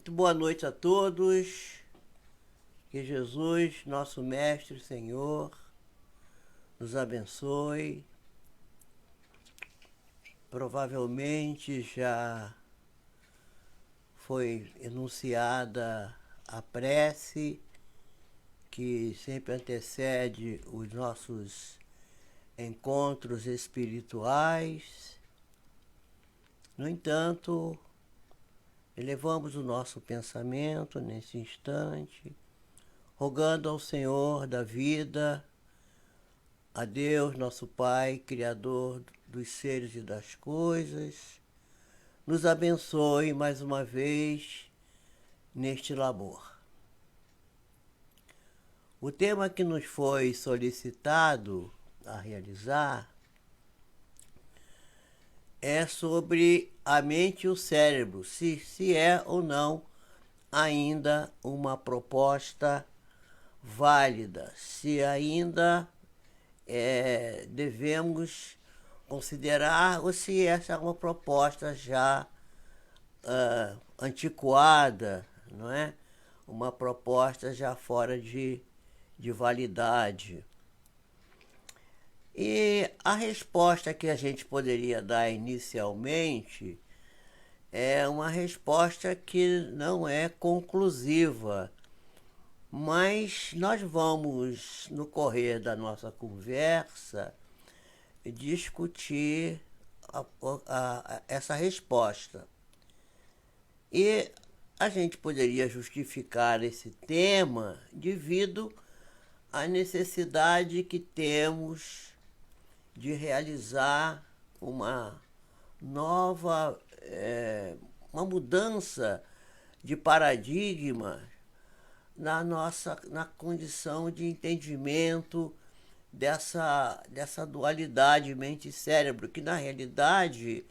Muito boa noite a todos. Que Jesus, nosso Mestre, Senhor, nos abençoe. Provavelmente já foi enunciada a prece que sempre antecede os nossos encontros espirituais. No entanto, elevamos o nosso pensamento nesse instante, rogando ao Senhor da vida, a Deus, nosso Pai, Criador dos seres e das coisas, nos abençoe mais uma vez neste labor. O tema que nos foi solicitado a realizar é sobre a mente e o cérebro, se é ou não ainda uma proposta válida, se ainda devemos considerar ou se essa é uma proposta já antiquada, não é? Uma proposta já fora de validade. E a resposta que a gente poderia dar inicialmente é uma resposta que não é conclusiva, mas nós vamos, no correr da nossa conversa, discutir essa resposta. E a gente poderia justificar esse tema devido à necessidade que temos de realizar uma nova, uma mudança de paradigma na condição de entendimento dessa dualidade mente e cérebro, que na realidade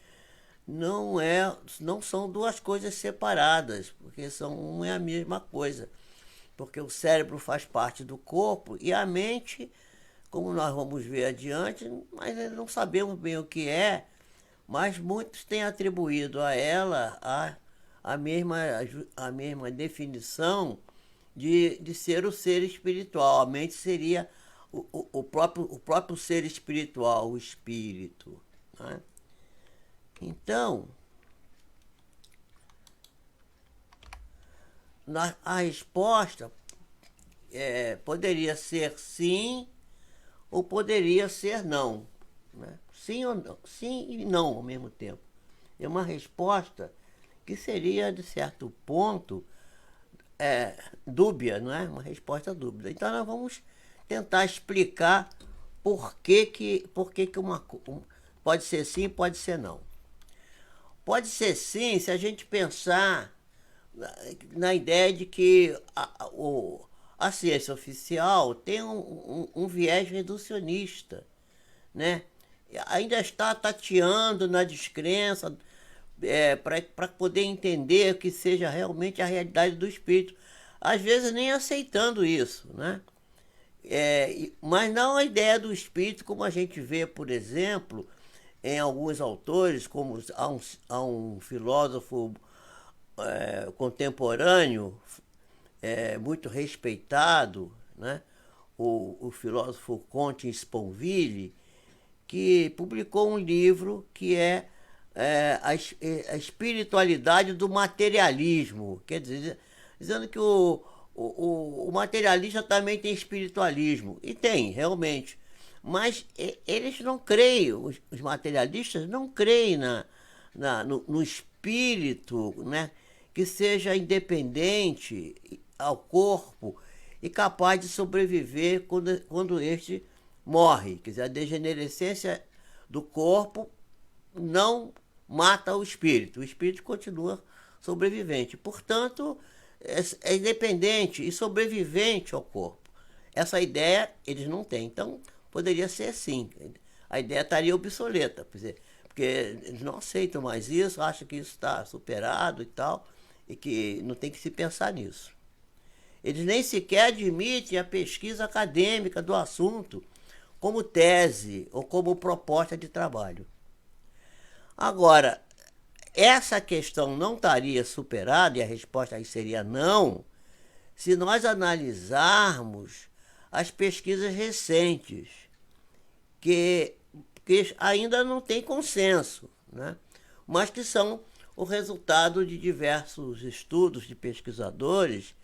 não são duas coisas separadas, porque uma é a mesma coisa, porque o cérebro faz parte do corpo e a mente, como nós vamos ver adiante, mas não sabemos bem o que é, mas muitos têm atribuído a ela a mesma definição de ser o ser espiritual. A mente seria o próprio ser espiritual, o espírito. Né? Então, a resposta poderia ser sim ou poderia ser não. Né? Sim ou não, sim e não ao mesmo tempo. É uma resposta que seria, de certo ponto, dúbia, não é? Uma resposta dúbia. Então nós vamos tentar explicar por que pode ser sim, pode ser não. Pode ser sim se a gente pensar na ideia de que a ciência oficial tem um viés reducionista, né? Ainda está tateando na descrença para poder entender que seja realmente a realidade do espírito. Às vezes nem aceitando isso, né? Mas não a ideia do espírito como a gente vê, por exemplo, em alguns autores, como há um filósofo contemporâneo muito respeitado, né? O filósofo Comte Sponville, que publicou um livro que é a espiritualidade do materialismo. Quer dizer, dizendo que o materialista também tem espiritualismo. E tem, realmente. Mas eles não creem, os materialistas não creem no espírito, né, que seja independente ao corpo e capaz de sobreviver quando este morre. Quer dizer, a degenerescência do corpo não mata o espírito continua sobrevivente. Portanto, é independente e sobrevivente ao corpo. Essa ideia eles não têm. Então, poderia ser sim. A ideia estaria obsoleta, porque eles não aceitam mais isso, acham que isso está superado e tal, e que não tem que se pensar nisso. Eles nem sequer admitem a pesquisa acadêmica do assunto como tese ou como proposta de trabalho. Agora, essa questão não estaria superada, e a resposta aí seria não, se nós analisarmos as pesquisas recentes, que ainda não tem consenso, né? Mas que são o resultado de diversos estudos de pesquisadores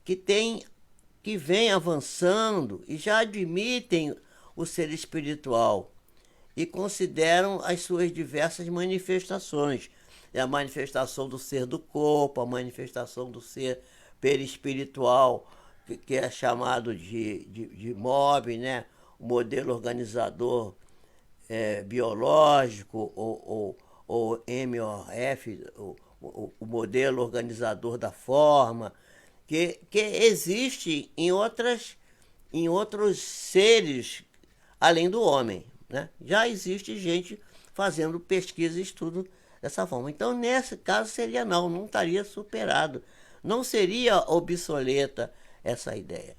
que vêm avançando e já admitem o ser espiritual e consideram as suas diversas manifestações. A manifestação do ser do corpo, a manifestação do ser perispiritual, que é chamado de MOB, né? O modelo organizador biológico, ou MOF, o modelo organizador da forma, que existe em outros seres além do homem, né? Já existe gente fazendo pesquisa e estudo dessa forma. Então, nesse caso, seria não estaria superado. Não seria obsoleta essa ideia.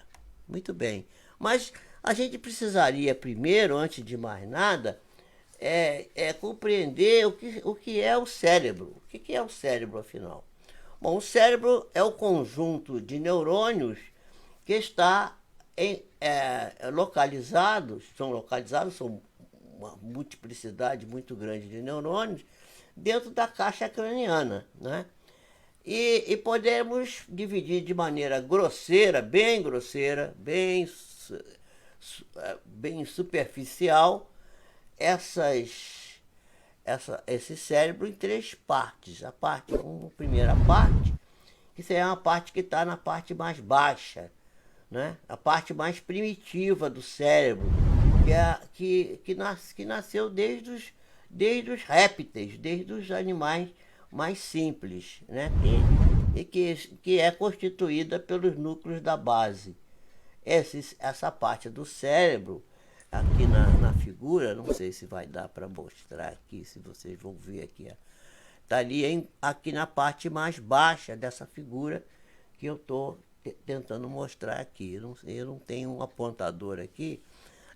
Muito bem. Mas a gente precisaria primeiro, antes de mais nada, compreender o que é o cérebro. O que é o cérebro, afinal? Bom, o cérebro é o conjunto de neurônios que está são uma multiplicidade muito grande de neurônios dentro da caixa craniana, né? E podemos dividir de maneira grosseira, bem superficial, esse cérebro em três partes. A primeira parte, que seria uma parte que está na parte mais baixa, né? A parte mais primitiva do cérebro, que nasceu desde os répteis, desde os animais mais simples, né? E que é constituída pelos núcleos da base. Essa parte do cérebro, aqui na figura, não sei se vai dar para mostrar aqui, se vocês vão ver aqui, estaria aqui na parte mais baixa dessa figura que eu estou tentando mostrar aqui. Eu não tenho um apontador aqui.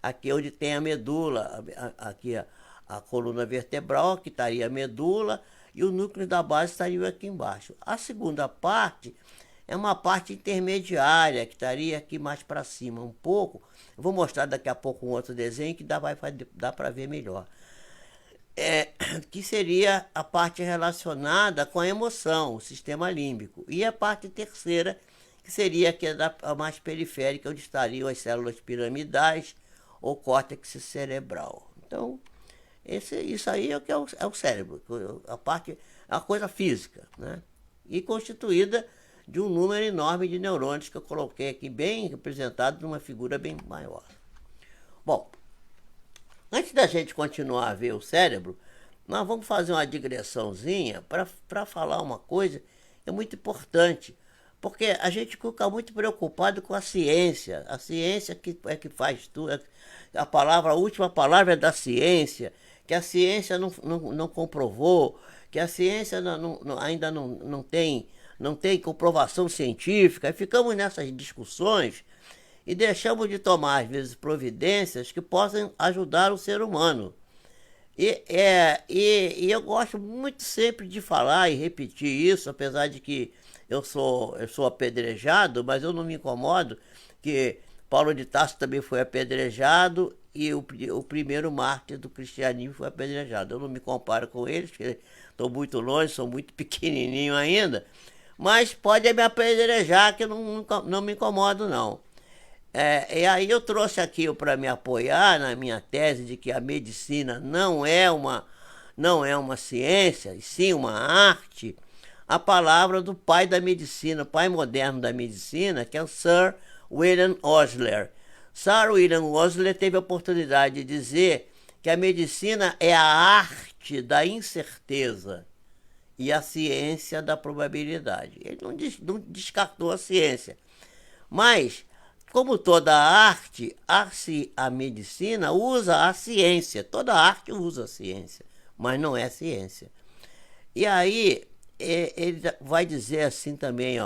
Aqui é onde tem a medula, aqui a coluna vertebral, aqui estaria a medula, e o núcleo da base estaria aqui embaixo. A segunda parte é uma parte intermediária, que estaria aqui mais para cima um pouco. Eu vou mostrar daqui a pouco um outro desenho que dá para ver melhor. Que seria a parte relacionada com a emoção, o sistema límbico. E a parte terceira, que seria a mais periférica, onde estariam as células piramidais ou córtex cerebral. Então, isso aí é o que é o cérebro, a coisa física, né? E constituída de um número enorme de neurônios que eu coloquei aqui bem representado numa figura bem maior. Bom, antes da gente continuar a ver o cérebro, nós vamos fazer uma digressãozinha para falar uma coisa que é muito importante, porque a gente fica muito preocupado com a ciência que faz tudo. A última palavra é da ciência, que a ciência não comprovou, que a ciência ainda não tem comprovação científica, e ficamos nessas discussões e deixamos de tomar, às vezes, providências que possam ajudar o ser humano. E eu gosto muito sempre de falar e repetir isso, apesar de que eu sou apedrejado, mas eu não me incomodo, que Paulo de Tarso também foi apedrejado e o primeiro mártir do cristianismo foi apedrejado. Eu não me comparo com eles, porque estou muito longe, sou muito pequenininho ainda, mas pode me apedrejar, que eu não me incomodo, não. E aí eu trouxe aqui para me apoiar na minha tese de que a medicina não é uma ciência, e sim uma arte, a palavra do pai da medicina, pai moderno da medicina, que é o Sir William Osler. Sir William Osler teve a oportunidade de dizer que a medicina é a arte da incerteza e a ciência da probabilidade. Ele não descartou a ciência. Mas, como toda arte, a medicina usa a ciência. Toda arte usa a ciência, mas não é ciência. E aí, ele vai dizer assim também,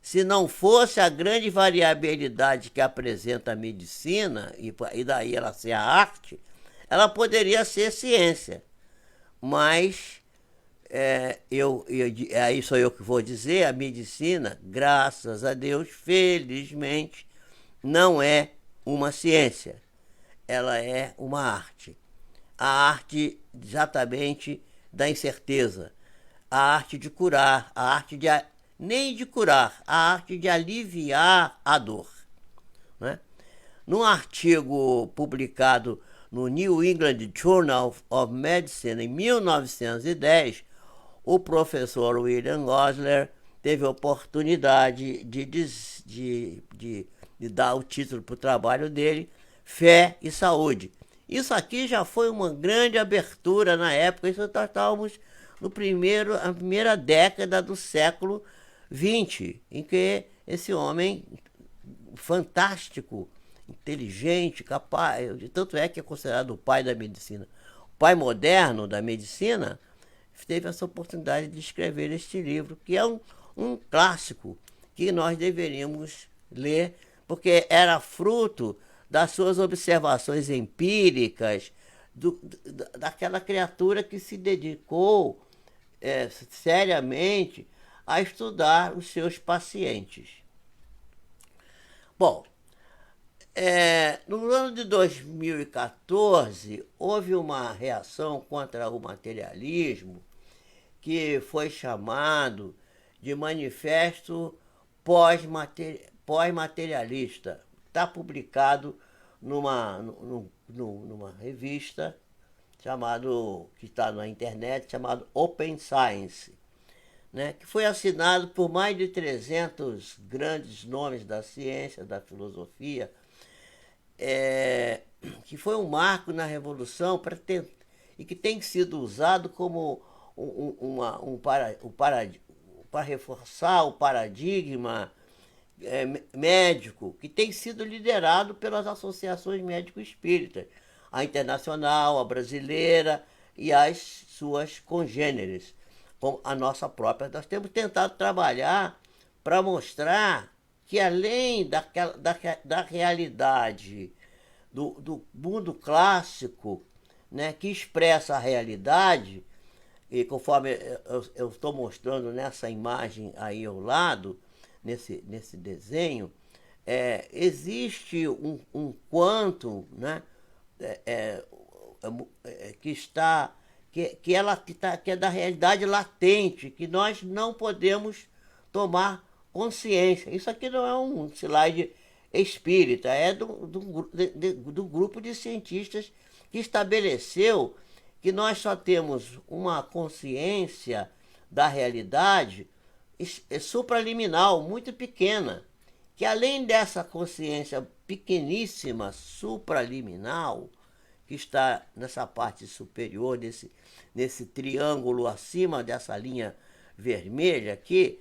se não fosse a grande variabilidade que apresenta a medicina, e daí ela ser a arte, ela poderia ser ciência. Mas Aí sou eu que vou dizer, a medicina, graças a Deus, felizmente, não é uma ciência, ela é uma arte. A arte exatamente da incerteza, a arte de curar, a arte de nem de curar, a arte de aliviar a dor, né? Num artigo publicado no New England Journal of Medicine em 1910, o professor William Osler teve a oportunidade de dar o título para o trabalho dele, Fé e Saúde. Isso aqui já foi uma grande abertura na época, isso nós estávamos na primeira década do século XX, em que esse homem fantástico, inteligente, capaz, tanto é que é considerado o pai da medicina, o pai moderno da medicina, teve essa oportunidade de escrever este livro, que é um clássico que nós deveríamos ler, porque era fruto das suas observações empíricas, daquela criatura que se dedicou seriamente a estudar os seus pacientes. Bom, no ano de 2014, houve uma reação contra o materialismo que foi chamado de Manifesto Pós-Materialista. Está publicado numa revista que está na internet, chamado Open Science, né, que foi assinado por mais de 300 grandes nomes da ciência, da filosofia, que foi um marco na Revolução e que tem sido usado como para reforçar o paradigma médico, que tem sido liderado pelas associações médico-espíritas, a internacional, a brasileira e as suas congêneres, como a nossa própria. Nós temos tentado trabalhar para mostrar que além da realidade do mundo clássico, né, que expressa a realidade, e conforme eu estou mostrando nessa imagem aí ao lado, nesse desenho, existe um quantum, né, que é da realidade latente, que nós não podemos tomar consciência. Isso aqui não é um slide espírita, é do grupo de cientistas que estabeleceu que nós só temos uma consciência da realidade supraliminal, muito pequena, que além dessa consciência pequeníssima, supraliminal, que está nessa parte superior, nesse triângulo acima dessa linha vermelha aqui,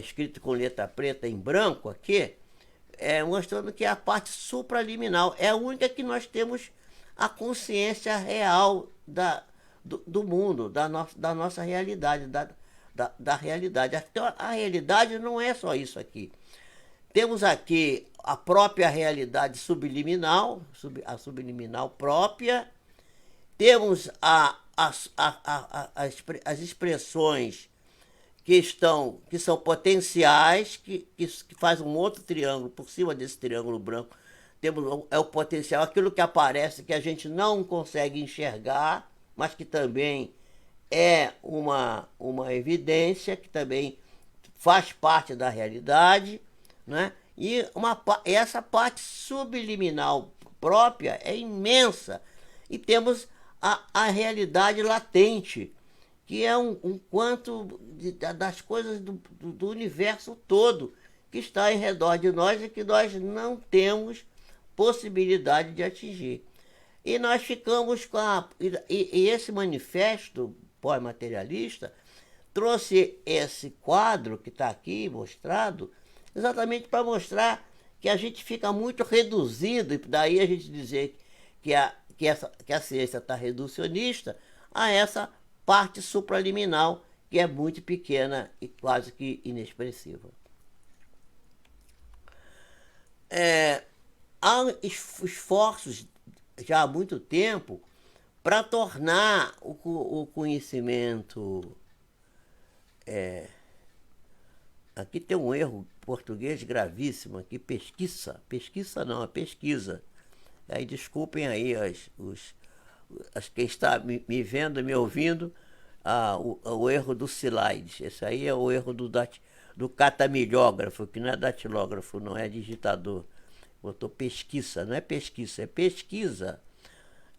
escrito com letra preta em branco aqui, mostrando que a parte supraliminal é a única que nós temos a consciência real do mundo, da nossa realidade, da realidade. Então, a realidade não é só isso aqui. Temos aqui a própria realidade subliminal, a subliminal própria, temos as expressões que são potenciais, que faz um outro triângulo por cima desse triângulo branco. Temos o potencial, aquilo que aparece, que a gente não consegue enxergar, mas que também é uma evidência, que também faz parte da realidade, né? E essa parte subliminal própria é imensa. E temos a realidade latente, que é um quanto das coisas do universo todo, que está em redor de nós e que nós não temos possibilidade de atingir. E nós ficamos com e esse manifesto pós-materialista trouxe esse quadro que está aqui mostrado, exatamente para mostrar que a gente fica muito reduzido, e daí a gente dizer que a ciência está reducionista a essa parte supraliminal, que é muito pequena e quase que inexpressiva. Há esforços já há muito tempo para tornar o conhecimento Aqui tem um erro português gravíssimo aqui, pesquisa. Pesquisa não, é pesquisa. Aí desculpem aí quem está me vendo, me ouvindo, o erro do slide. Esse aí é o erro do catamilhógrafo, que não é datilógrafo, não é digitador. Botou pesquisa, não é pesquisa, é pesquisa.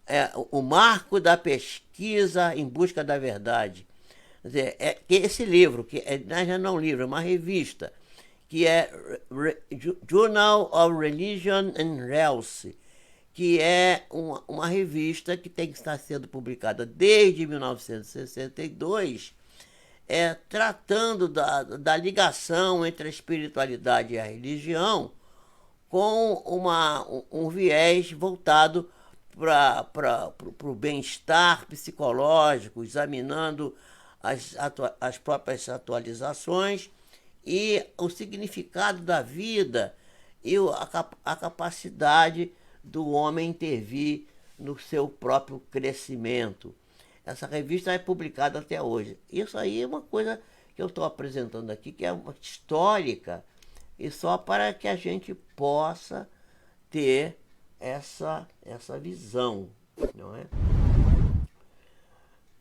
É o marco da pesquisa em busca da verdade. Quer dizer, esse livro, não é um livro, é uma revista, que é Journal of Religion and Health, que é uma revista que tem que estar sendo publicada desde 1962, tratando da ligação entre a espiritualidade e a religião, com um viés voltado para o bem-estar psicológico, examinando as próprias atualizações e o significado da vida e a capacidade do homem intervir no seu próprio crescimento. Essa revista é publicada até hoje. Isso aí é uma coisa que eu estou apresentando aqui, que é uma histórica, e só para que a gente possa ter essa visão, não é?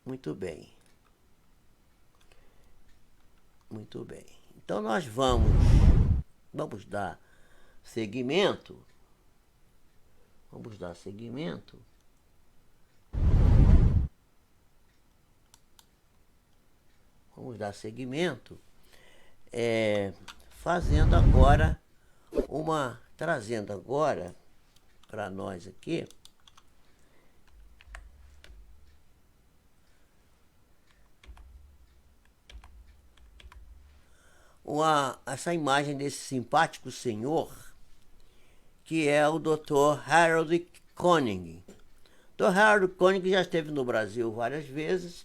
Muito bem. Muito bem. Então nós vamos dar seguimento. Vamos dar seguimento. Vamos dar seguimento, trazendo agora para nós aqui essa imagem desse simpático senhor, que é o Dr. Harold Koenig. O Dr. Harold Koenig já esteve no Brasil várias vezes,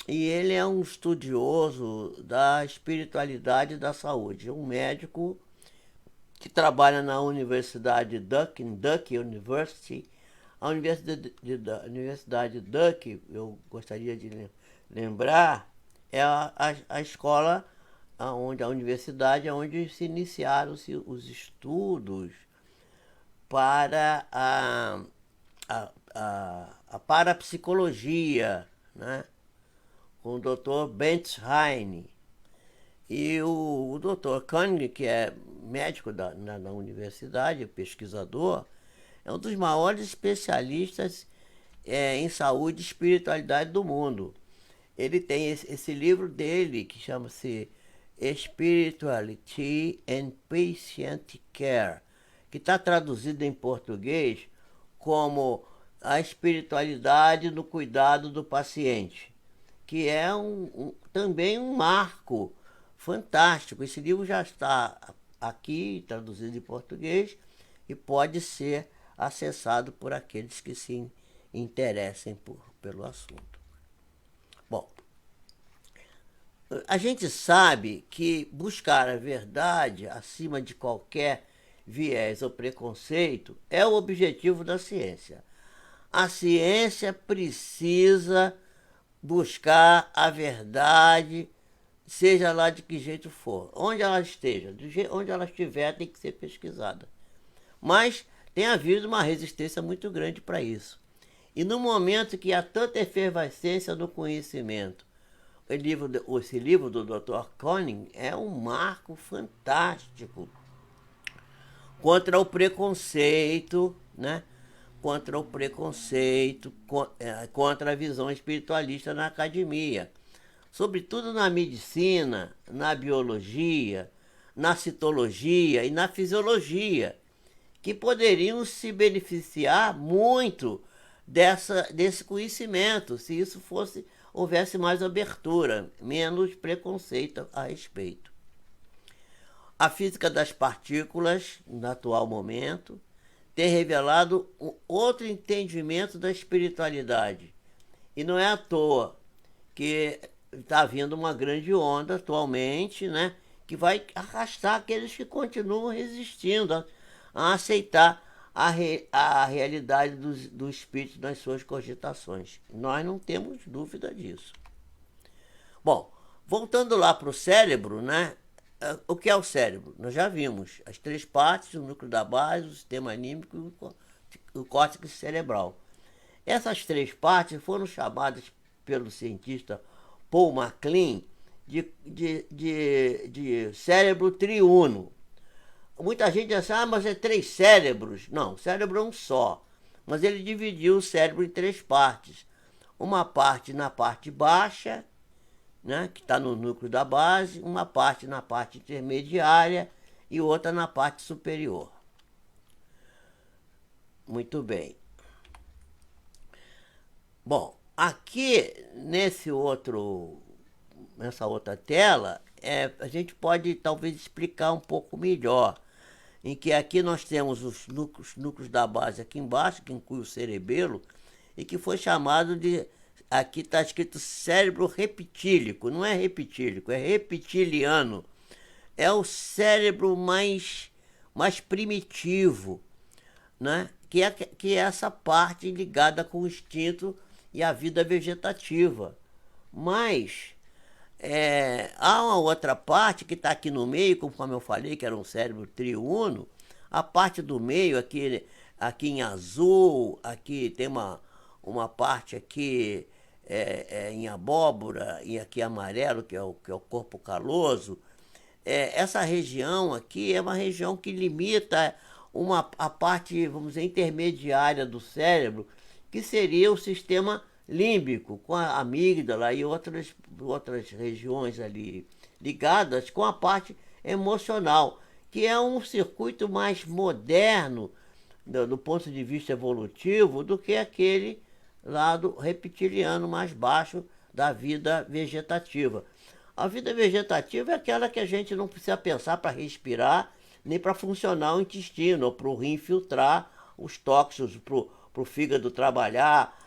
e ele é um estudioso da espiritualidade e da saúde, um médico que trabalha na Universidade Duke University. A Universidade Duke, eu gostaria de lembrar, é a escola, a universidade onde se iniciaram-se os estudos para a parapsicologia, né? Com o Dr. Bent Heine. E o Dr. Koenig, que é médico na universidade, pesquisador, é um dos maiores especialistas em saúde e espiritualidade do mundo. Ele tem esse livro dele, que chama-se Spirituality and Patient Care, que está traduzido em português como a espiritualidade no cuidado do paciente, que é também um marco fantástico. Esse livro já está aqui, traduzido em português, e pode ser acessado por aqueles que se interessem pelo assunto. Bom, a gente sabe que buscar a verdade acima de qualquer viés ou preconceito é o objetivo da ciência. A ciência precisa buscar a verdade, seja lá de que jeito for, onde ela esteja, onde ela estiver, tem que ser pesquisada. Mas tem havido uma resistência muito grande para isso. E no momento que há tanta efervescência no conhecimento, esse livro do Dr. Koenig é um marco fantástico contra o preconceito, né? Contra o preconceito, contra a visão espiritualista na academia. Sobretudo na medicina, na biologia, na citologia e na fisiologia, que poderiam se beneficiar muito desse conhecimento, se isso houvesse mais abertura, menos preconceito a respeito. A física das partículas, no atual momento, tem revelado outro entendimento da espiritualidade. E não é à toa que está havendo uma grande onda atualmente, né, que vai arrastar aqueles que continuam resistindo a aceitar a realidade do espírito nas suas cogitações. Nós não temos dúvida disso. Bom, Voltando lá para o cérebro, né? O que é o cérebro? Nós já vimos as três partes: o núcleo da base, o sistema anímico e o córtex cerebral. Essas três partes foram chamadas pelo cientista Paul MacLean de cérebro triuno. Muita gente diz assim, mas é três cérebros. Não, o cérebro é um só. Mas ele dividiu o cérebro em três partes. Uma parte na parte baixa, né, que está no núcleo da base, uma parte na parte intermediária e outra na parte superior. Muito bem. Bom, aqui nessa outra tela, a gente pode talvez explicar um pouco melhor, em que aqui nós temos os núcleos da base aqui embaixo, que inclui o cerebelo, e que foi chamado de, aqui está escrito cérebro repitílico, não é repitílico, é reptiliano. É o cérebro mais primitivo, né? Que é essa parte ligada com o instinto e a vida vegetativa. Mas há uma outra parte que está aqui no meio, conforme eu falei, que era um cérebro triuno. A parte do meio, aqui em azul, aqui tem uma parte aqui em abóbora, e aqui amarelo, que é o corpo caloso. Essa região aqui é uma região que limita a parte, vamos dizer, intermediária do cérebro, que seria o sistema límbico, com a amígdala e outras regiões ali ligadas com a parte emocional, que é um circuito mais moderno do ponto de vista evolutivo do que aquele lado reptiliano mais baixo da vida vegetativa. A vida vegetativa é aquela que a gente não precisa pensar para respirar, nem para funcionar o intestino, ou para o rim filtrar os tóxicos, para o fígado trabalhar.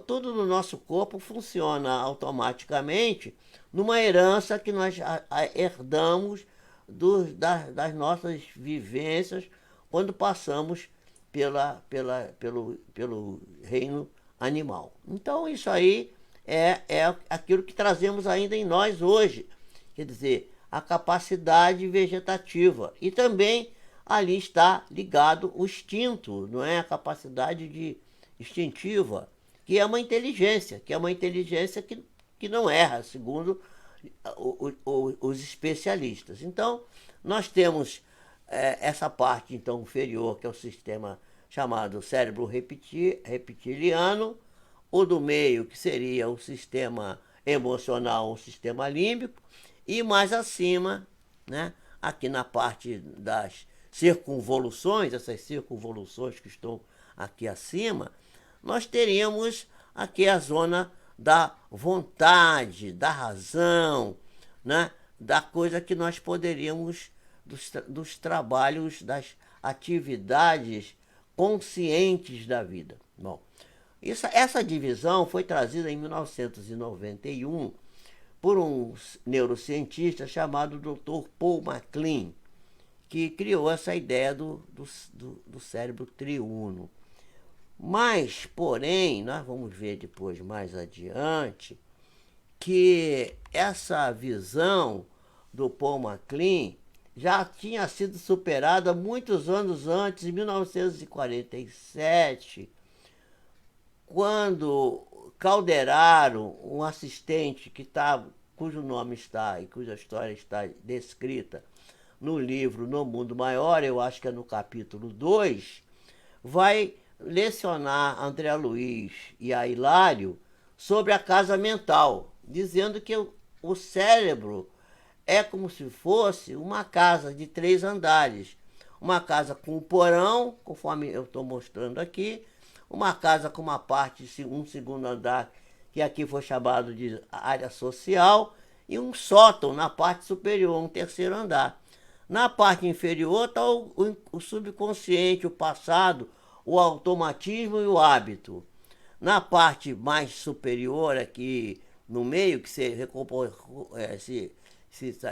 Tudo no nosso corpo funciona automaticamente numa herança que nós herdamos das nossas vivências quando passamos pelo reino animal. Então isso aí é aquilo que trazemos ainda em nós hoje, quer dizer, a capacidade vegetativa. E também ali está ligado o instinto, não é? A capacidade instintiva, que é uma inteligência, que não erra, segundo os especialistas. Então, nós temos essa parte então inferior, que é o sistema chamado cérebro reptiliano, o do meio, que seria o sistema emocional, o sistema límbico, e mais acima, né, aqui na parte das circunvoluções, essas circunvoluções que estão aqui acima, nós teríamos aqui a zona da vontade, da razão, né, da coisa que nós poderíamos, dos trabalhos, das atividades conscientes da vida. Bom, essa divisão foi trazida em 1991 por um neurocientista chamado Dr. Paul MacLean, que criou essa ideia do cérebro triuno. Mas, porém, nós vamos ver depois, mais adiante, que essa visão do Paul MacLean já tinha sido superada muitos anos antes, em 1947, quando Calderaro, um assistente cujo nome está e cuja história está descrita no livro No Mundo Maior, eu acho que é no capítulo 2, vai lecionar a André Luiz e a Hilário sobre a casa mental, dizendo que o cérebro é como se fosse uma casa de 3 andares. Uma casa com um porão, conforme eu estou mostrando aqui, uma casa com uma parte, um segundo andar, que aqui foi chamado de área social, e um sótão na parte superior, um terceiro andar. Na parte inferior está o subconsciente, o passado, o automatismo e o hábito. Na parte mais superior, aqui no meio, que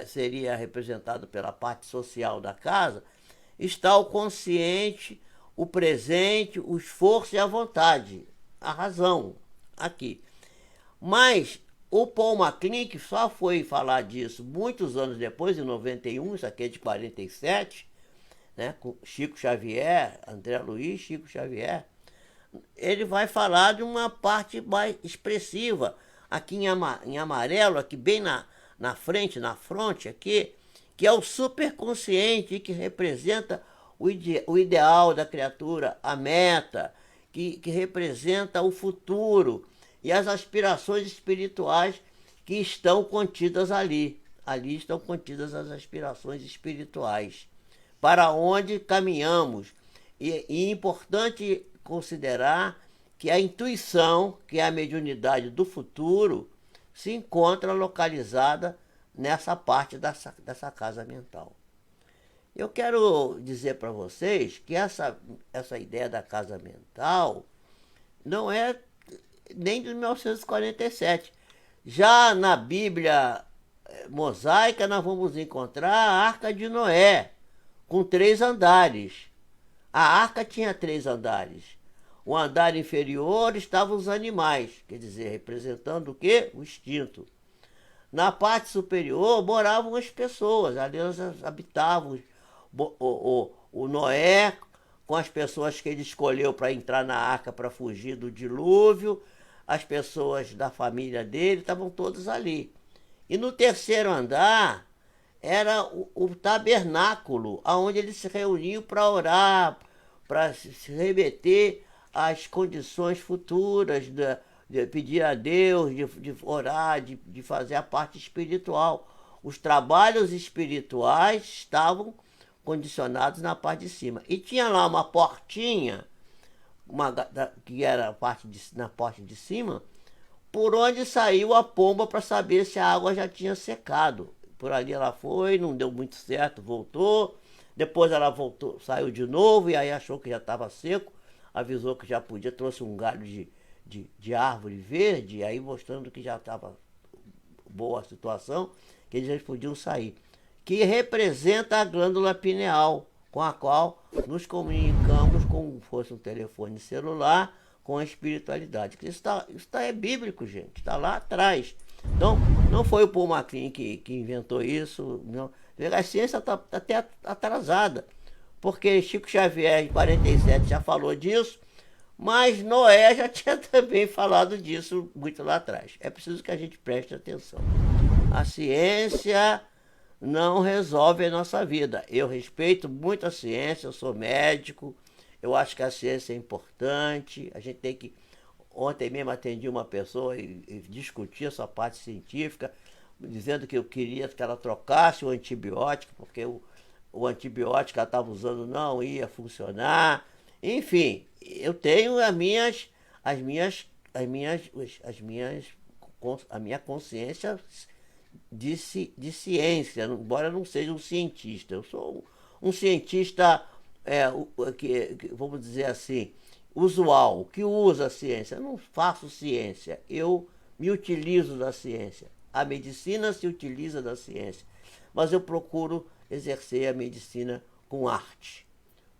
seria representado pela parte social da casa, está o consciente, o presente, o esforço e a vontade, a razão, aqui. Mas O Paul MacLean, que só foi falar disso muitos anos depois, em 91, isso aqui é de 47, né, com Chico Xavier, André Luiz, Chico Xavier, ele vai falar de uma parte mais expressiva, aqui em amarelo, aqui bem na frente, na fronte aqui, que é o superconsciente, que representa o ideal da criatura, a meta, que representa o futuro e as aspirações espirituais que estão contidas ali. Ali estão contidas as aspirações espirituais, para onde caminhamos. E é importante considerar que a intuição, que é a mediunidade do futuro, se encontra localizada nessa parte dessa casa mental. Eu quero dizer para vocês que essa ideia da casa mental não é nem de 1947. Já na Bíblia mosaica nós vamos encontrar a Arca de Noé, com 3 andares. A arca tinha 3 andares. O andar inferior estavam os animais, quer dizer, representando o quê? O instinto. Na parte superior moravam as pessoas, ali elas habitavam. O Noé, com as pessoas que ele escolheu para entrar na arca para fugir do dilúvio, as pessoas da família dele estavam todos ali. E no 3º andar era o tabernáculo, onde eles se reuniam para orar, para se remeter às condições futuras, de pedir a Deus, de orar, de fazer a parte espiritual. Os trabalhos espirituais estavam condicionados na parte de cima. E tinha lá uma portinha, que era na parte de cima, por onde saiu a pomba para saber se a água já tinha secado. Por ali ela foi, não deu muito certo, voltou. Depois ela voltou, saiu de novo e aí achou que já estava seco, avisou que já podia, trouxe um galho de árvore verde, aí mostrando que já estava boa a situação, que eles já podiam sair. Que representa a glândula pineal, com a qual nos comunicamos como fosse um telefone celular com a espiritualidade. Isso é bíblico, gente, está lá atrás. Então, não foi o Paul MacLean que inventou isso, não. A ciência está até atrasada, porque Chico Xavier, em 47, já falou disso, mas Noé já tinha também falado disso muito lá atrás. É preciso que a gente preste atenção. A ciência não resolve a nossa vida. Eu respeito muito a ciência, eu sou médico, eu acho que a ciência é importante, a gente tem que... Ontem mesmo atendi uma pessoa e discuti essa parte científica, dizendo que eu queria que ela trocasse o antibiótico, porque o antibiótico que ela estava usando não ia funcionar. Enfim, eu tenho a minha consciência de ciência, embora eu não seja um cientista. Eu sou um cientista, vamos dizer assim, usual, que usa a ciência. Eu não faço ciência, eu me utilizo da ciência. A medicina se utiliza da ciência, mas eu procuro exercer a medicina com arte,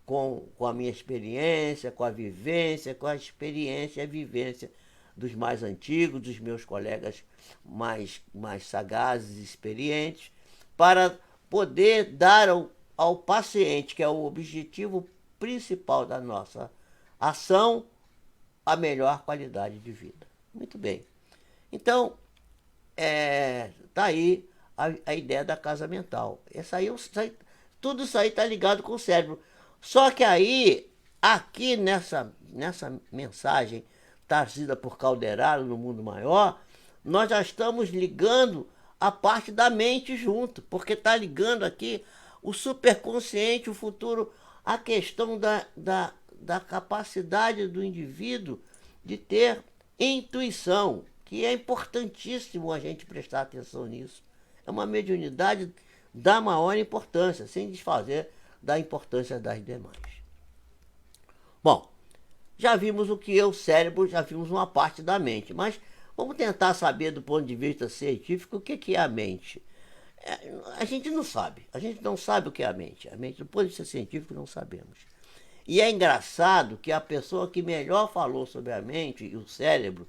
com a minha experiência, com a vivência, com a experiência e a vivência dos mais antigos, dos meus colegas mais sagazes e experientes, para poder dar ao paciente, que é o objetivo principal da nossa ação, a melhor qualidade de vida. Muito bem. Então, tá aí a ideia da casa mental. Tudo isso aí está ligado com o cérebro. Só que aí, aqui nessa mensagem trazida por Calderaro no Mundo Maior, nós já estamos ligando a parte da mente junto, porque está ligando aqui o superconsciente, o futuro, a questão da capacidade do indivíduo de ter intuição, que é importantíssimo a gente prestar atenção nisso. É uma mediunidade da maior importância, sem desfazer da importância das demais. Bom, já vimos o que é o cérebro, já vimos uma parte da mente, mas vamos tentar saber do ponto de vista científico o que é a mente. A gente não sabe, o que é a mente. A mente, do ponto de vista científico, não sabemos. E é engraçado que a pessoa que melhor falou sobre a mente e o cérebro,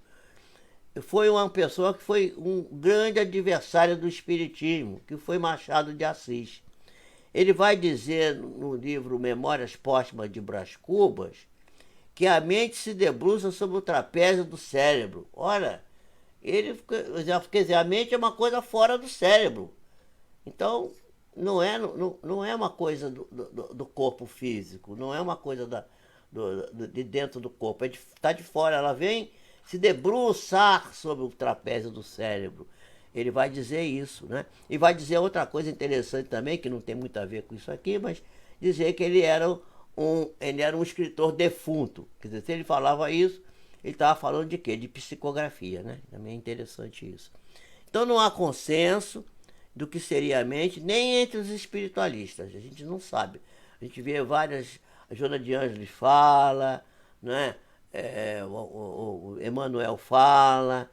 foi uma pessoa que foi um grande adversário do espiritismo, que foi Machado de Assis. Ele vai dizer no livro Memórias Póstumas de Brás Cubas que a mente se debruça sobre o trapézio do cérebro. Ora, quer dizer, a mente é uma coisa fora do cérebro. Então, não é uma coisa do corpo físico, não é uma coisa de dentro do corpo, está de fora, ela vem se debruçar sobre o trapézio do cérebro. Ele vai dizer isso, né? E vai dizer outra coisa interessante também, que não tem muito a ver com isso aqui, mas dizer que ele era um escritor defunto. Quer dizer, se ele falava isso, ele estava falando de quê? De psicografia, né? Também é interessante isso. Então não há consenso do que seria a mente, nem entre os espiritualistas. A gente não sabe. A gente vê várias. A Joana de Ângeles fala, né? O Emmanuel fala.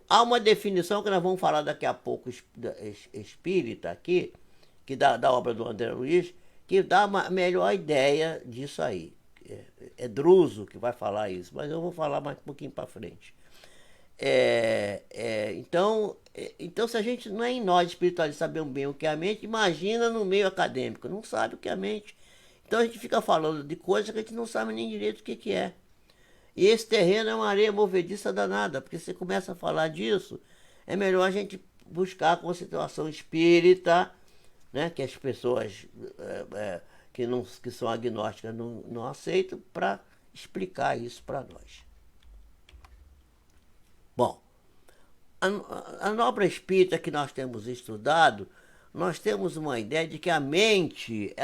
Há uma definição que nós vamos falar daqui a pouco espírita aqui, que da obra do André Luiz, que dá uma melhor ideia disso aí. É Druso que vai falar isso, mas eu vou falar mais um pouquinho para frente. Então, se a gente não é em nós espiritualistas sabemos bem o que é a mente, imagina no meio acadêmico, não sabe o que é a mente. Então a gente fica falando de coisas que a gente não sabe nem direito o que é. E esse terreno é uma areia movediça danada, porque você começa a falar disso, é melhor a gente buscar a concentração espírita, né, que as pessoas que são agnósticas não aceitam, para explicar isso para nós. Bom, na obra espírita que nós temos estudado, nós temos uma ideia de que a mente,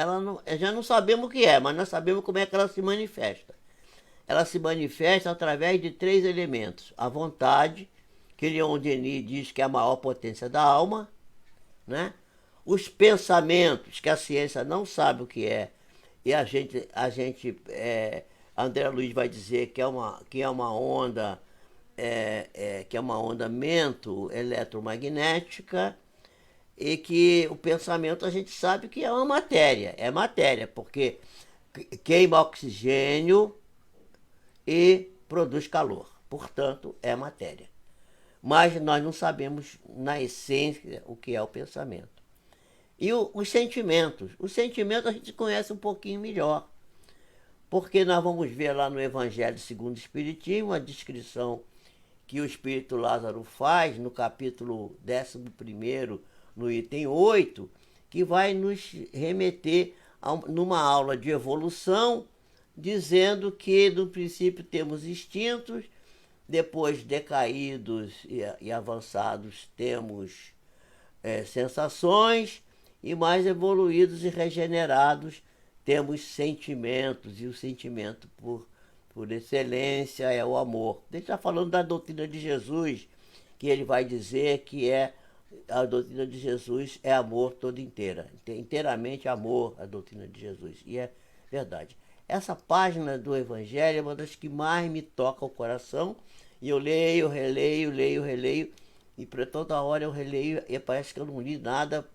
já não sabemos o que é, mas nós sabemos como é que ela se manifesta. Ela se manifesta através de 3 elementos. A vontade, que Leon Denis diz que é a maior potência da alma, né? Os pensamentos, que a ciência não sabe o que é, e André Luiz vai dizer que é uma onda, que é uma onda eletromagnética, e que o pensamento a gente sabe que é matéria, porque queima oxigênio e produz calor, portanto é matéria. Mas nós não sabemos na essência o que é o pensamento. E os sentimentos a gente conhece um pouquinho melhor, porque nós vamos ver lá no Evangelho segundo o Espiritismo a descrição que o Espírito Lázaro faz no capítulo 11º, no item 8, que vai nos remeter numa aula de evolução, dizendo que no princípio temos instintos, depois decaídos e avançados temos sensações, e mais evoluídos e regenerados temos sentimentos, e o sentimento por excelência é o amor. Ele está falando da doutrina de Jesus, que ele vai dizer que a doutrina de Jesus é amor toda inteira, inteiramente amor a doutrina de Jesus, e é verdade. Essa página do Evangelho é uma das que mais me toca o coração, e eu leio, releio, e para toda hora eu releio e parece que eu não li nada,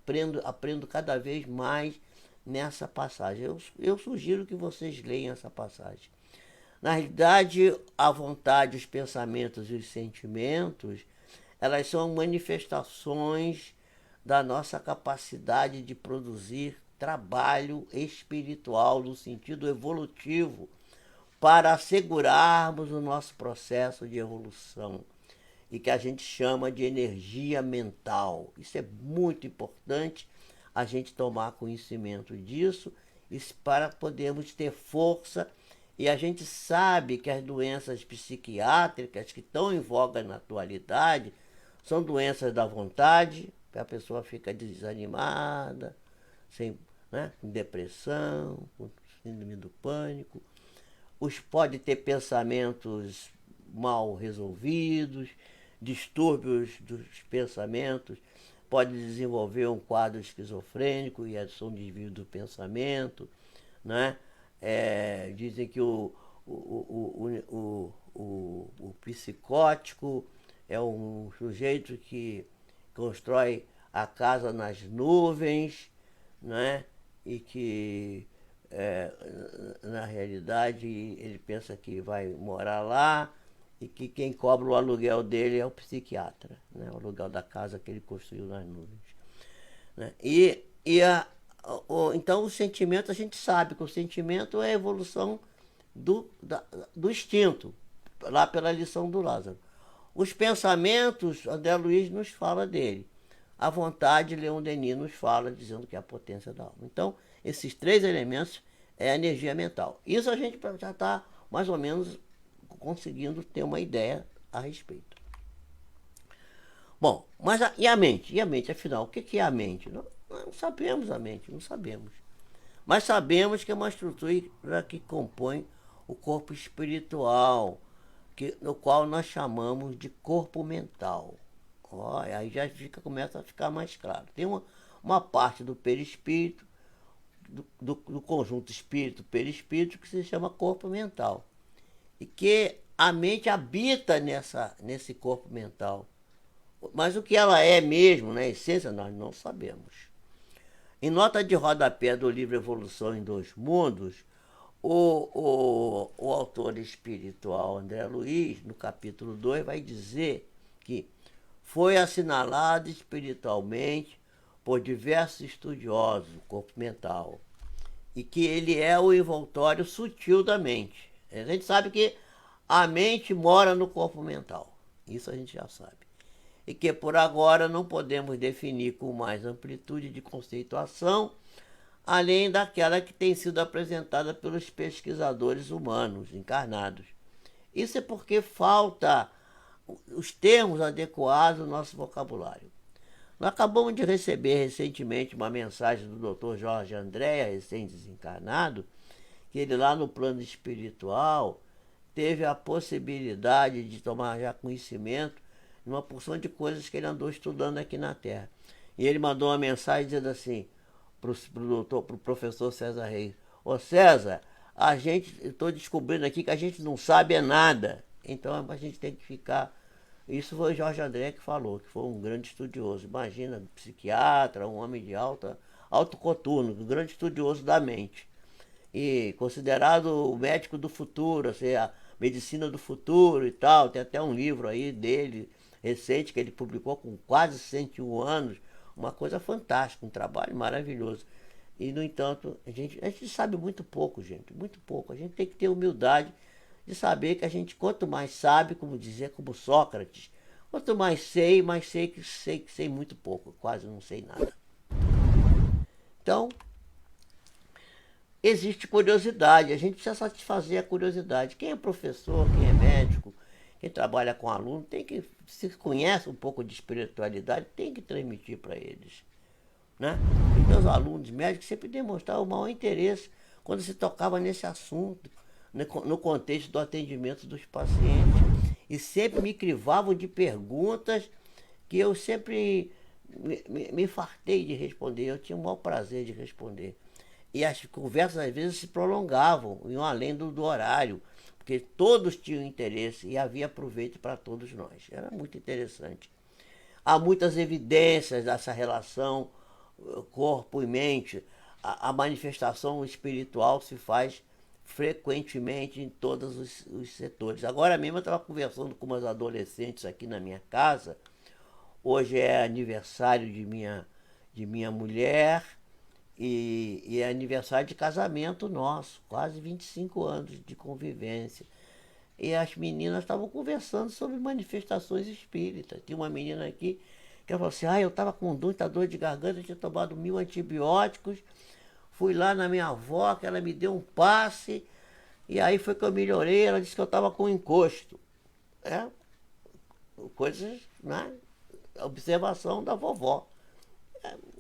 aprendo cada vez mais nessa passagem. Eu sugiro que vocês leiam essa passagem. Na realidade, a vontade, os pensamentos e os sentimentos, elas são manifestações da nossa capacidade de produzir trabalho espiritual no sentido evolutivo para assegurarmos o nosso processo de evolução, e que a gente chama de energia mental. Isso é muito importante a gente tomar conhecimento disso para podermos ter força. E a gente sabe que as doenças psiquiátricas que estão em voga na atualidade são doenças da vontade, a pessoa fica desanimada, com depressão, com síndrome do pânico. Pode ter pensamentos mal resolvidos, distúrbios dos pensamentos, pode desenvolver um quadro esquizofrênico e são desvio do pensamento, né? Dizem que o psicótico é um sujeito que constrói a casa nas nuvens, né? E que na realidade ele pensa que vai morar lá e que quem cobra o aluguel dele é o psiquiatra, né? O aluguel da casa que ele construiu nas nuvens. Né? Então o sentimento, a gente sabe que o sentimento é a evolução do instinto, lá pela lição do Lázaro. Os pensamentos, André Luiz nos fala dele. A vontade, Leon Denis nos fala, dizendo que é a potência da alma. Então, esses três elementos é a energia mental. Isso a gente já está mais ou menos conseguindo ter uma ideia a respeito. Bom, mas e a mente? E a mente, afinal, o que é a mente? Não sabemos a mente, não sabemos. Mas sabemos que é uma estrutura que compõe o corpo espiritual, no qual nós chamamos de corpo mental. Aí já começa a ficar mais claro. Tem uma parte do perispírito, do conjunto espírito-perispírito, que se chama corpo mental. E que a mente habita nesse corpo mental. Mas o que ela é mesmo, na essência, nós não sabemos. Em nota de rodapé do livro Evolução em Dois Mundos, o autor espiritual André Luiz, no capítulo 2, vai dizer que foi assinalado espiritualmente por diversos estudiosos do corpo mental e que ele é o envoltório sutil da mente. A gente sabe que a mente mora no corpo mental, isso a gente já sabe. E que por agora não podemos definir com mais amplitude de conceituação, além daquela que tem sido apresentada pelos pesquisadores humanos encarnados. Isso é porque falta os termos adequados ao nosso vocabulário. Nós acabamos de receber recentemente uma mensagem do Dr. Jorge Andréa, recém-desencarnado, que ele lá no plano espiritual teve a possibilidade de tomar já conhecimento de uma porção de coisas que ele andou estudando aqui na Terra. E ele mandou uma mensagem dizendo assim para o professor César Reis: ô César, estou descobrindo aqui que a gente não sabe é nada. Então a gente tem que ficar. Isso foi o Jorge André que falou, que foi um grande estudioso. Imagina, psiquiatra, um homem de alto coturno, um grande estudioso da mente. E considerado o médico do futuro, assim, a medicina do futuro e tal. Tem até um livro aí dele, recente, que ele publicou com quase 101 anos. Uma coisa fantástica, um trabalho maravilhoso. E, no entanto, a gente sabe muito pouco, gente, muito pouco. A gente tem que ter humildade de saber que a gente, quanto mais sabe, como dizia, como Sócrates, quanto mais sei que sei muito pouco, quase não sei nada. Então, existe curiosidade, a gente precisa satisfazer a curiosidade. Quem é professor, quem é médico, quem trabalha com aluno, tem que, se conhece um pouco de espiritualidade, tem que transmitir para eles. Né? E meus alunos médicos sempre demonstravam o maior interesse quando se tocava nesse assunto, no contexto do atendimento dos pacientes. E sempre me crivavam de perguntas que eu sempre me fartei de responder, eu tinha o maior prazer de responder. E as conversas às vezes se prolongavam, iam além do horário, porque todos tinham interesse e havia proveito para todos nós. Era muito interessante. Há muitas evidências dessa relação corpo e mente. A manifestação espiritual se faz frequentemente em todos os setores. Agora mesmo eu estava conversando com umas adolescentes aqui na minha casa. Hoje é aniversário de minha mulher e é aniversário de casamento nosso, quase 25 anos de convivência. E as meninas estavam conversando sobre manifestações espíritas. Tinha uma menina aqui que ela falou assim: eu estava com muita dor de garganta, tinha tomado 1000 antibióticos, fui lá na minha avó, que ela me deu um passe, e aí foi que eu melhorei, ela disse que eu estava com encosto. Coisas, né? Observação da vovó.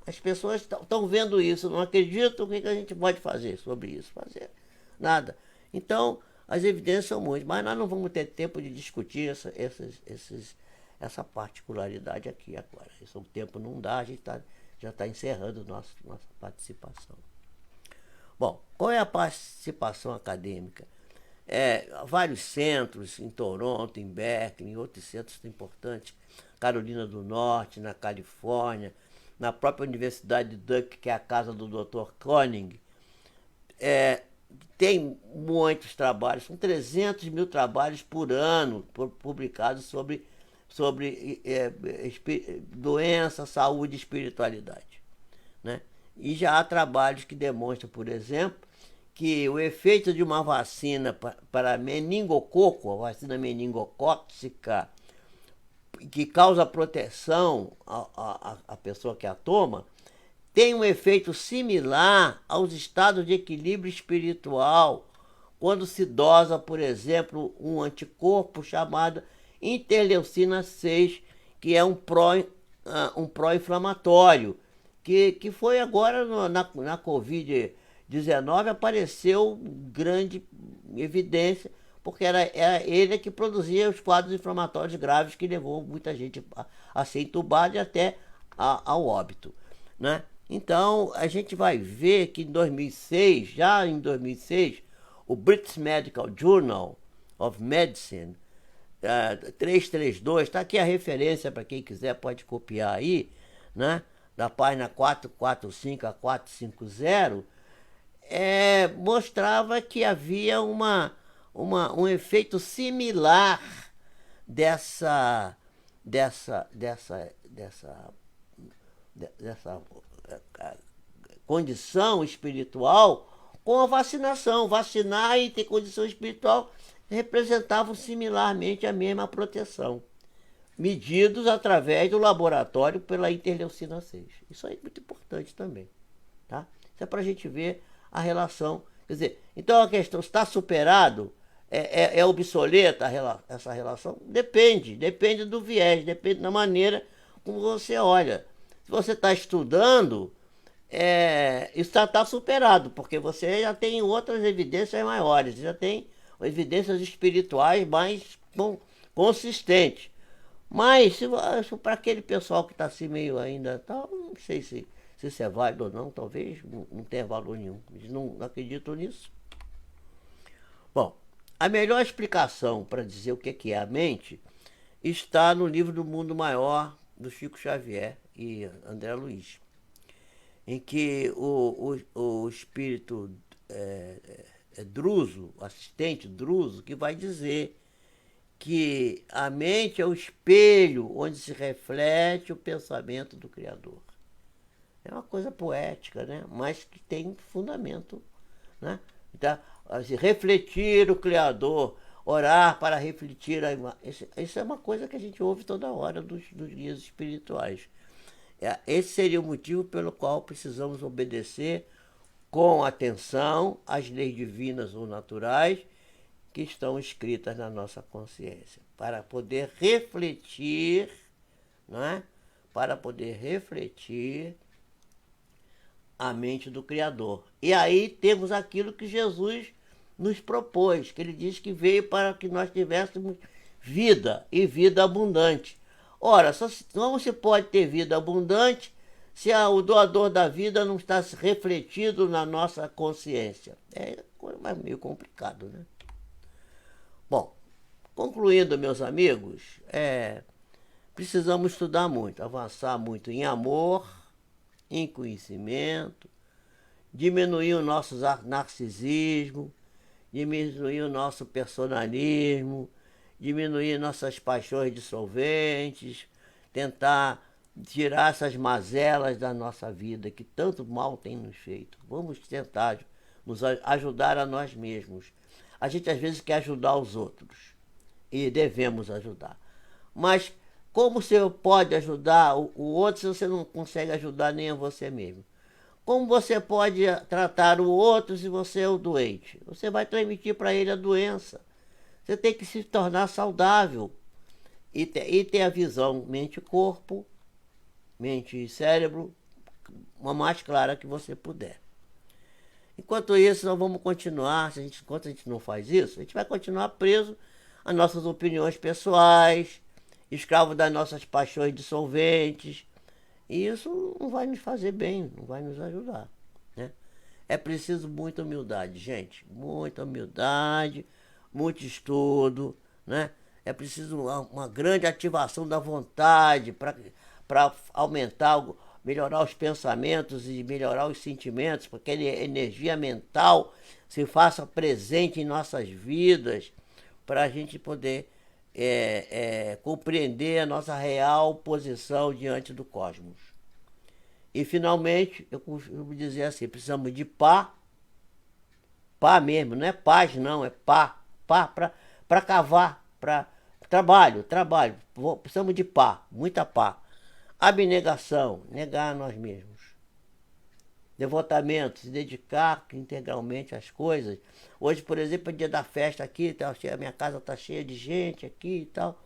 As pessoas estão vendo isso, não acreditam, o que a gente pode fazer sobre isso? Fazer nada. Então, as evidências são muitas, mas nós não vamos ter tempo de discutir essa particularidade aqui agora. O tempo não dá, a gente já está encerrando nossa participação. Bom, qual é a participação acadêmica? Vários centros, em Toronto, em Berkeley, em outros centros importantes, Carolina do Norte, na Califórnia, na própria Universidade de Duke, que é a casa do Dr. Koenig, tem muitos trabalhos, são 300 mil trabalhos por ano publicados sobre doença, saúde e espiritualidade, né? E já há trabalhos que demonstram, por exemplo, que o efeito de uma vacina para meningococo, a vacina meningocócica, que causa proteção à pessoa que a toma, tem um efeito similar aos estados de equilíbrio espiritual, quando se dosa, por exemplo, um anticorpo chamado interleucina 6, que é um pró-inflamatório, que foi agora na Covid-19, apareceu grande evidência, porque era ele que produzia os quadros inflamatórios graves que levou muita gente a ser entubada e até ao óbito, né? Então, a gente vai ver que em 2006, já em 2006, o British Medical Journal of Medicine, 332, está aqui a referência para quem quiser, pode copiar aí, né? Da página 445 a 450, mostrava que havia um efeito similar dessa condição espiritual com a vacinação. Vacinar e ter condição espiritual representavam similarmente a mesma proteção, medidos através do laboratório pela interleucina 6. Isso aí é muito importante também, tá? Isso é para a gente ver a relação. Quer dizer, então a questão está superado, é obsoleta essa relação? Depende do viés, depende da maneira como você olha. Se você está estudando, isso está superado, porque você já tem outras evidências maiores, já tem evidências espirituais mais consistentes. Mas se para aquele pessoal que está assim meio ainda, não sei se isso é válido ou não, talvez não tenha valor nenhum. Eles não acreditam nisso. Bom, a melhor explicação para dizer o que é a mente está no livro do Mundo Maior, do Chico Xavier e André Luiz, em que o espírito Druso, o assistente Druso, que vai dizer que a mente é o espelho onde se reflete o pensamento do Criador. É uma coisa poética, né? Mas que tem fundamento, né? Então, assim, refletir o Criador, orar para refletir a imagem. Isso é uma coisa que a gente ouve toda hora dos guias espirituais. Esse seria o motivo pelo qual precisamos obedecer com atenção às leis divinas ou naturais que estão escritas na nossa consciência, para poder refletir, né? Para poder refletir a mente do Criador. E aí temos aquilo que Jesus nos propôs, que ele diz que veio para que nós tivéssemos vida e vida abundante. Ora, como se pode ter vida abundante se o doador da vida não está refletido na nossa consciência? É meio complicado, né? Bom, concluindo, meus amigos, precisamos estudar muito, avançar muito em amor, em conhecimento, diminuir o nosso narcisismo, diminuir o nosso personalismo, diminuir nossas paixões dissolventes, tentar tirar essas mazelas da nossa vida que tanto mal tem nos feito. Vamos tentar nos ajudar a nós mesmos. A gente às vezes quer ajudar os outros e devemos ajudar. Mas como você pode ajudar o outro se você não consegue ajudar nem a você mesmo? Como você pode tratar o outro se você é o doente? Você vai transmitir para ele a doença. Você tem que se tornar saudável e ter a visão mente-corpo, mente e cérebro, uma mais clara que você puder. Enquanto isso, nós vamos continuar, enquanto a gente não faz isso, a gente vai continuar preso às nossas opiniões pessoais, escravo das nossas paixões dissolventes, e isso não vai nos fazer bem, não vai nos ajudar, né? É preciso muita humildade, gente, muita humildade, muito estudo, né? É preciso uma grande ativação da vontade para aumentar, melhorar os pensamentos e melhorar os sentimentos, porque a energia mental se faça presente em nossas vidas, para a gente poder compreender a nossa real posição diante do cosmos. E, finalmente, eu costumo dizer assim, precisamos de pá mesmo, não é paz não, é pá para cavar, para trabalho, precisamos de pá, muita pá. Abnegação, negar a nós mesmos. Devotamento, se dedicar integralmente às coisas. Hoje, por exemplo, é dia da festa aqui, a minha casa está cheia de gente aqui e tal.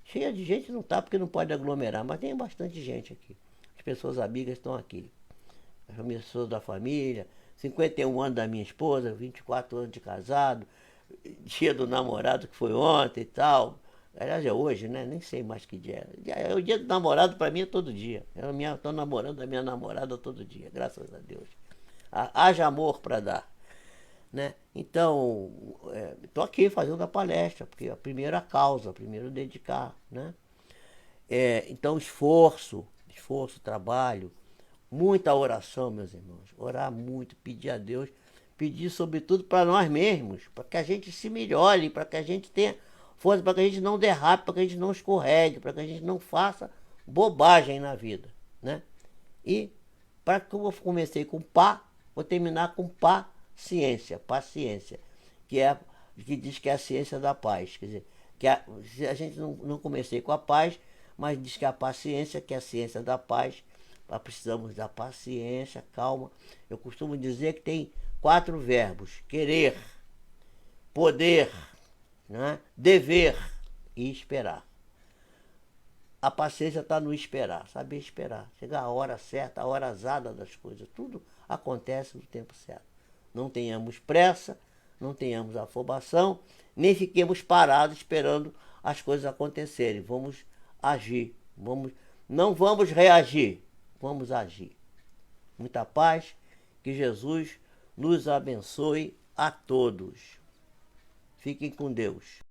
Cheia de gente não está porque não pode aglomerar, mas tem bastante gente aqui. As pessoas amigas estão aqui. As pessoas da família, 51 anos da minha esposa, 24 anos de casado, dia do namorado que foi ontem e tal. Aliás, é hoje, né? Nem sei mais que dia é. O dia do namorado para mim é todo dia. Eu estou namorando a minha namorada todo dia, graças a Deus. Haja amor para dar. Né? Então, estou aqui fazendo a palestra, porque a primeira causa, primeiro dedicar. Né? Então, esforço, trabalho, muita oração, meus irmãos. Orar muito, pedir a Deus, pedir sobretudo para nós mesmos, para que a gente se melhore, para que a gente tenha força, para que a gente não derrape, para que a gente não escorregue, para que a gente não faça bobagem na vida. Né? E, para que eu comecei com pá, vou terminar com paciência, que diz que é a ciência da paz. Quer dizer, a gente não comecei com a paz, mas diz que a paciência, que é a ciência da paz, precisamos da paciência, calma. Eu costumo dizer que tem 4 verbos: querer, poder, né? Dever e esperar. A paciência está no esperar, saber esperar. Chegar a hora certa, a hora azada das coisas. Tudo acontece no tempo certo. Não tenhamos pressa, não tenhamos afobação, nem fiquemos parados esperando as coisas acontecerem. Vamos agir. Não vamos reagir, vamos agir. Muita paz, que Jesus nos abençoe a todos. Fiquem com Deus.